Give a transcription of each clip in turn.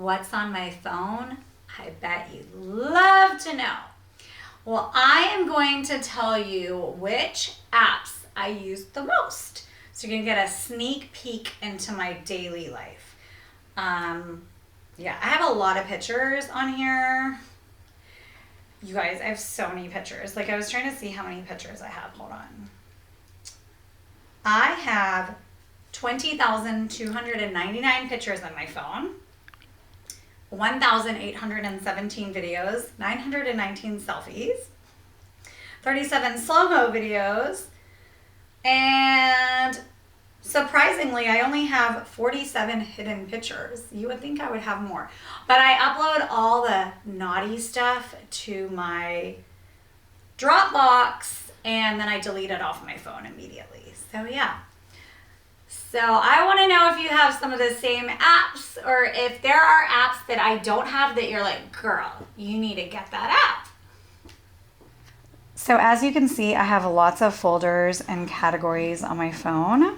what's on my phone? I bet you'd love to know. Well, I am going to tell you which apps I use the most. So you're gonna get a sneak peek into my daily life. Yeah, I have a lot of pictures on here. You guys, I have so many pictures. Like, I was trying to see how many pictures I have. Hold on. I have 20,299 pictures on my phone, 1,817 videos, 919 selfies, 37 slow-mo videos, and surprisingly, I only have 47 hidden pictures. You would think I would have more. But I upload all the naughty stuff to my Dropbox, and then I delete it off my phone immediately. So yeah. So I want to know if you have some of the same apps, or if there are apps that I don't have that you're like, girl, you need to get that app. So as you can see, I have lots of folders and categories on my phone.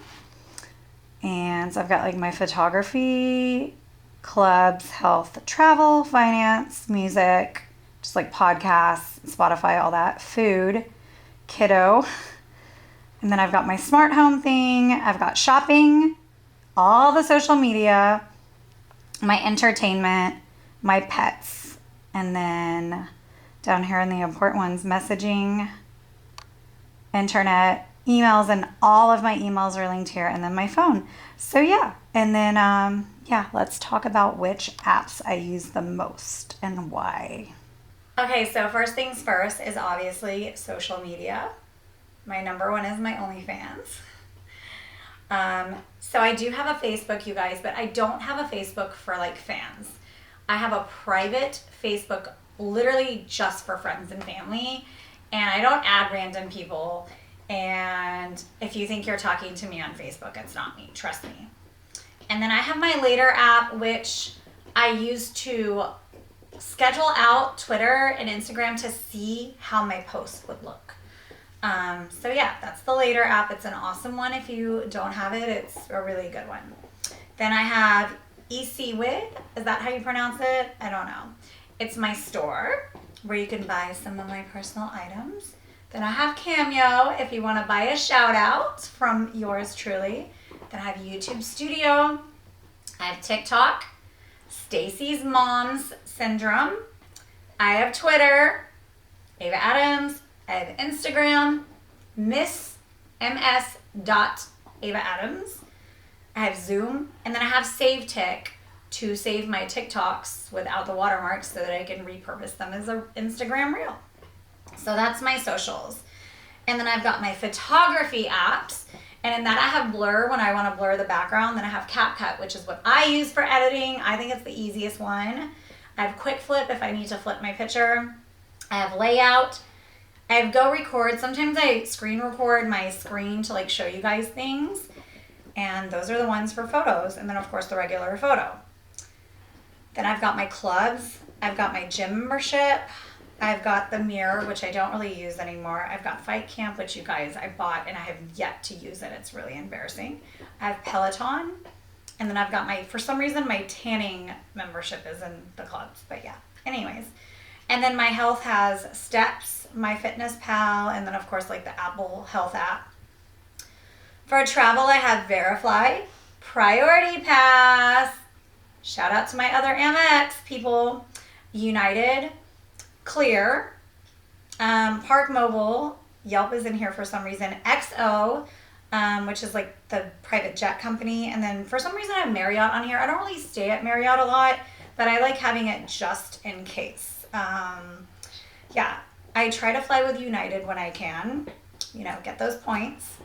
And so I've got like my photography, clubs, health, travel, finance, music, just like podcasts, Spotify, all that, food, kiddo. And then I've got my smart home thing. I've got shopping, all the social media, my entertainment, my pets. And then down here in the important ones, messaging, internet, emails, and all of my emails are linked here, and then my phone. So yeah, and then yeah, let's talk about which apps I use the most and why. Okay, so first things first is obviously social media. My number one is my Onlyfans. So I do have a Facebook, you guys, but I don't have a Facebook for like fans. I have a private Facebook literally just for friends and family, and I don't add random people. And if you think you're talking to me on Facebook, it's not me, trust me. And then I have my Later app, which I use to schedule out Twitter and Instagram to see how my posts would look. So yeah, that's the Later app. It's an awesome one. If you don't have it, it's a really good one. Then I have ECWID. Is that how you pronounce it? I don't know. It's my store where you can buy some of my personal items. Then I have Cameo if you want to buy a shout out from yours truly. Then I have YouTube Studio. I have TikTok, Stacy's Mom's Syndrome. I have Twitter, Ava Addams. I have Instagram, Miss MS Ava Addams. I have Zoom, and then I have SaveTik to save my TikToks without the watermarks so that I can repurpose them as an Instagram reel. So that's my socials. And then I've got my photography apps, and in that I have Blur when I want to blur the background. Then I have CapCut, which is what I use for editing. I think it's the easiest one. I have Quick Flip if I need to flip my picture. I have Layout. I have Go Record. Sometimes I screen record my screen to like show you guys things. And those are the ones for photos. And then of course the regular photo. Then I've got my clubs. I've got my gym membership. I've got the Mirror, which I don't really use anymore. I've got Fight Camp, which you guys, I bought and I have yet to use it. It's really embarrassing. I have Peloton. And then I've got my, for some reason, my tanning membership is in the clubs. But yeah, anyways. And then my health has Steps, My Fitness Pal, and then of course like the Apple Health app. For travel, I have Verifly, Priority Pass, shout out to my other Amex people, United, Clear, Park Mobile, Yelp is in here for some reason, XO, which is like the private jet company, and then for some reason I have Marriott on here. I don't really stay at Marriott a lot, but I like having it just in case. Yeah, I try to fly with United when I can, you know, get those points.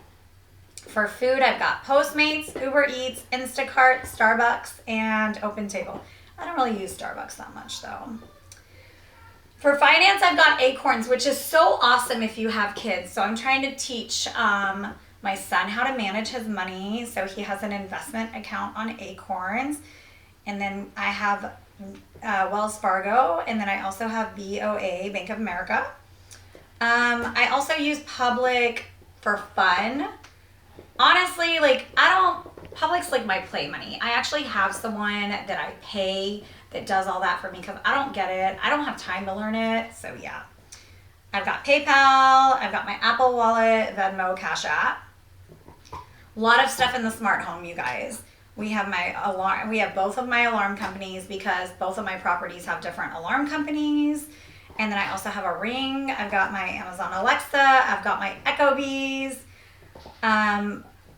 For food, I've got Postmates, Uber Eats, Instacart, Starbucks, and OpenTable. I don't really use Starbucks that much though. For finance, I've got Acorns, which is so awesome if you have kids. So I'm trying to teach my son how to manage his money. So he has an investment account on Acorns. And then I have Wells Fargo, and then I also have BOA, Bank of America. I also use Public for fun. Honestly, like, I don't Public's like my play money. I actually have someone that I pay that does all that for me because I don't get it. I don't have time to learn it. So yeah. I've got PayPal. I've got my Apple Wallet, Venmo, Cash App. A lot of stuff in the smart home, you guys. We have my alarm. We have both of my alarm companies because both of my properties have different alarm companies. And then I also have a Ring. I've got my Amazon Alexa. I've got my Echo Bees.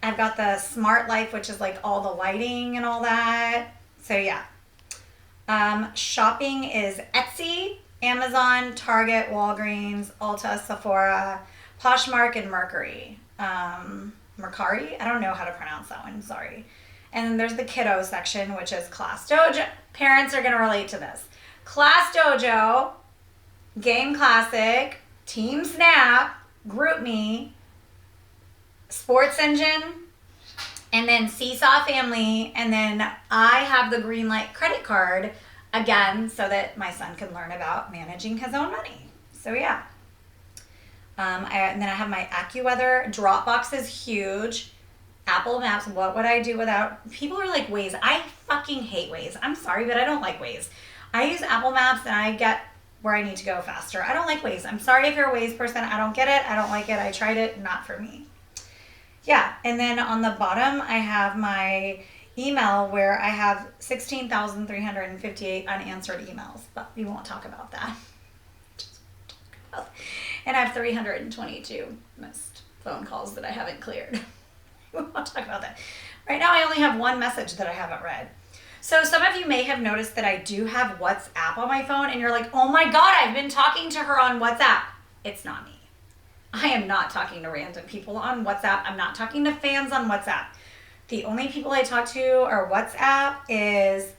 I've got the Smart Life, which is like all the lighting and all that. So yeah. Shopping is Etsy, Amazon, Target, Walgreens, Ulta, Sephora, Poshmark, and Mercury. Mercari? I don't know how to pronounce that one. Sorry. And then there's the kiddo section, which is Class Dojo. Parents are going to relate to this. Class Dojo, Game Classic, Team Snap, GroupMe, Sports Engine, and then Seesaw Family. And then I have the Greenlight credit card, again, so that my son can learn about managing his own money. So yeah. And then I have my AccuWeather. Dropbox is huge. Apple Maps, what would I do without? People are like, Waze. I fucking hate Waze. I'm sorry, but I don't like Waze. I use Apple Maps and I get where I need to go faster. I don't like Waze. I'm sorry if you're a Waze person. I don't get it. I don't like it. I tried it. Not for me. Yeah, and then on the bottom, I have my email where I have 16,358 unanswered emails, but we won't talk about that. And I have 322 missed phone calls that I haven't cleared. We won't talk about that. Right now, I only have one message that I haven't read. So some of you may have noticed that I do have WhatsApp on my phone, and you're like, oh my God, I've been talking to her on WhatsApp. It's not me. I am not talking to random people on WhatsApp. I'm not talking to fans on WhatsApp. The only people I talk to or WhatsApp is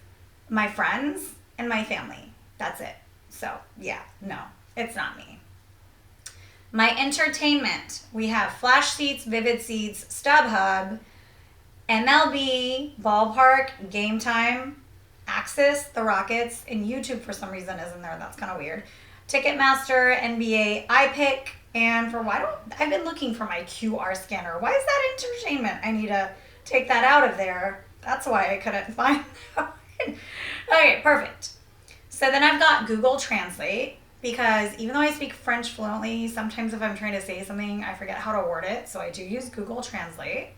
my friends and my family. That's it. So yeah, no, it's not me. My entertainment, we have Flash Seats, Vivid Seats, StubHub, MLB, Ballpark, Game Time, Axis, The Rockets, and YouTube for some reason isn't there. That's kind of weird. Ticketmaster, NBA, iPick, and I've been looking for my QR scanner. Why is that entertainment? I need to take that out of there. That's why I couldn't find that one. Okay, perfect. So then I've got Google Translate. Because even though I speak French fluently, sometimes if I'm trying to say something, I forget how to word it. So I do use Google Translate.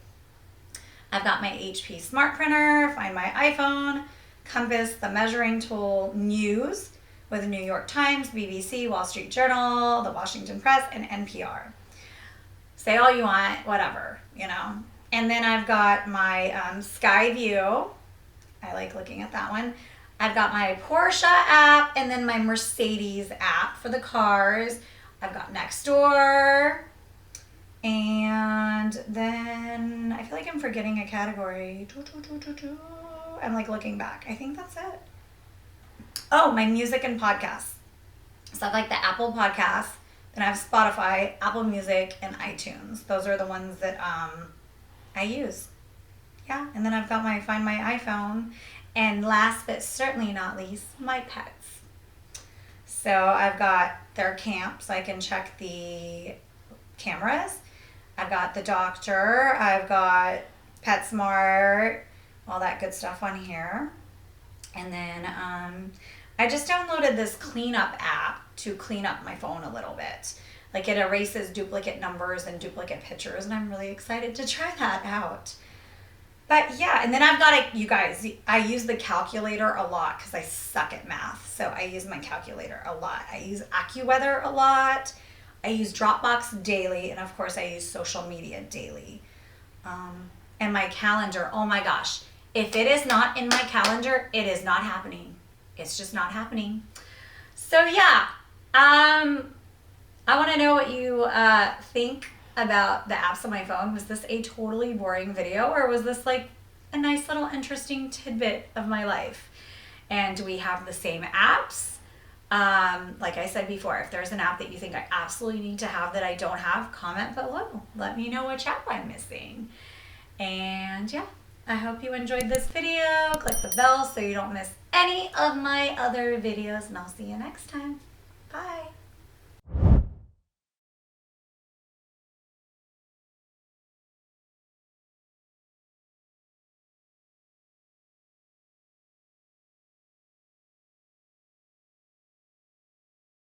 I've got my HP Smart Printer, Find My iPhone, Compass, the measuring tool, News with the New York Times, BBC, Wall Street Journal, the Washington Press, and NPR. Say all you want, whatever, you know. And then I've got my Sky View. I like looking at that one. I've got my Porsche app and then my Mercedes app for the cars. I've got Nextdoor. And then I feel like I'm forgetting a category. I'm like looking back. I think that's it. Oh, my music and podcasts. So I've like the Apple Podcasts. Then I have Spotify, Apple Music, and iTunes. Those are the ones that I use. Yeah, and then I've got my Find My iPhone. And last but certainly not least, my pets. So I've got their camp, so I can check the cameras. I've got the doctor. I've got PetSmart, all that good stuff on here. And then I just downloaded this cleanup app to clean up my phone a little bit. Like it erases duplicate numbers and duplicate pictures, and I'm really excited to try that out. But yeah, and then I've got you guys, I use the calculator a lot because I suck at math. So I use my calculator a lot. I use AccuWeather a lot. I use Dropbox daily. And of course I use social media daily. And my calendar, oh my gosh. If it is not in my calendar, it is not happening. It's just not happening. So yeah, I want to know what you think about the apps on my phone. Was this a totally boring video, or was this like a nice little interesting tidbit of my life? And do we have the same apps? Like I said before, if there's an app that you think I absolutely need to have that I don't have, comment below. Let me know which app I'm missing. And yeah, I hope you enjoyed this video. Click the bell so you don't miss any of my other videos, and I'll see you next time.